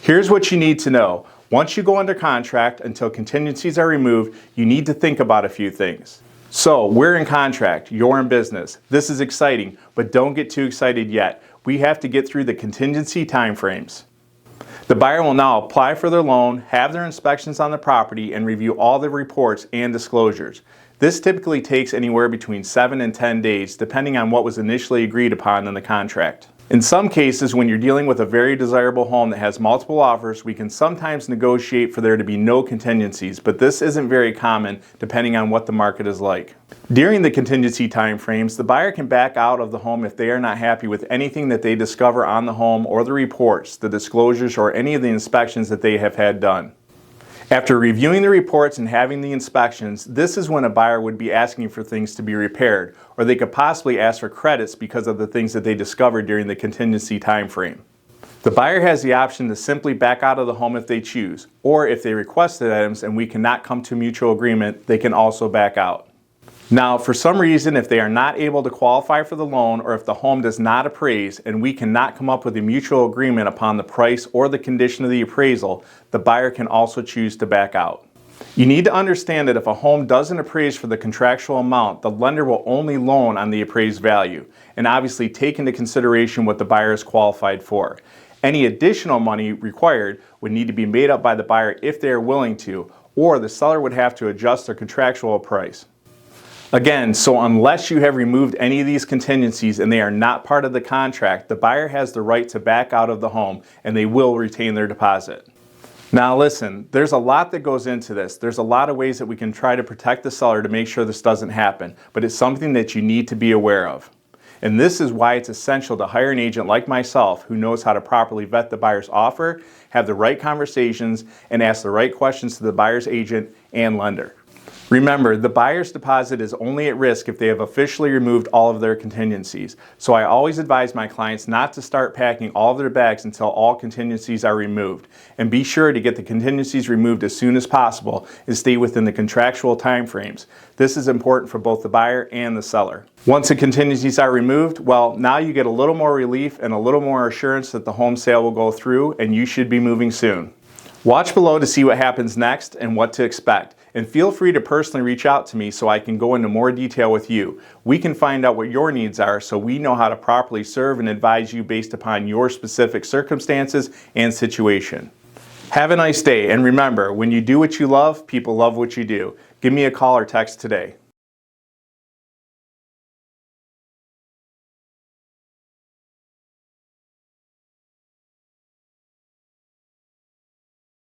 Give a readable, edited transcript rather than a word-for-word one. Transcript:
Here's what you need to know. Once you go under contract, until contingencies are removed, you need to think about a few things. So, we're in contract, you're in business. This is exciting, but don't get too excited yet. We have to get through the contingency timeframes. The buyer will now apply for their loan, have their inspections on the property, and review all the reports and disclosures. This typically takes anywhere between 7 and 10 days, depending on what was initially agreed upon in the contract. In some cases, when you're dealing with a very desirable home that has multiple offers, we can sometimes negotiate for there to be no contingencies, but this isn't very common depending on what the market is like. During the contingency timeframes, the buyer can back out of the home if they are not happy with anything that they discover on the home or the reports, the disclosures, or any of the inspections that they have had done. After reviewing the reports and having the inspections, this is when a buyer would be asking for things to be repaired, or they could possibly ask for credits because of the things that they discovered during the contingency time frame. The buyer has the option to simply back out of the home if they choose, or if they requested items and we cannot come to a mutual agreement, they can also back out. Now, for some reason, if they are not able to qualify for the loan, or if the home does not appraise and we cannot come up with a mutual agreement upon the price or the condition of the appraisal, the buyer can also choose to back out. You need to understand that if a home doesn't appraise for the contractual amount, the lender will only loan on the appraised value, and obviously take into consideration what the buyer is qualified for. Any additional money required would need to be made up by the buyer if they are willing to, or the seller would have to adjust their contractual price. Again, so unless you have removed any of these contingencies and they are not part of the contract, the buyer has the right to back out of the home and they will retain their deposit. Now listen, there's a lot that goes into this. There's a lot of ways that we can try to protect the seller to make sure this doesn't happen, but it's something that you need to be aware of. And this is why it's essential to hire an agent like myself who knows how to properly vet the buyer's offer, have the right conversations, and ask the right questions to the buyer's agent and lender. Remember, the buyer's deposit is only at risk if they have officially removed all of their contingencies. So I always advise my clients not to start packing all of their bags until all contingencies are removed. And be sure to get the contingencies removed as soon as possible and stay within the contractual timeframes. This is important for both the buyer and the seller. Once the contingencies are removed, well, now you get a little more relief and a little more assurance that the home sale will go through and you should be moving soon. Watch below to see what happens next and what to expect. And feel free to personally reach out to me so I can go into more detail with you. We can find out what your needs are so we know how to properly serve and advise you based upon your specific circumstances and situation. Have a nice day, and remember, when you do what you love, people love what you do. Give me a call or text today.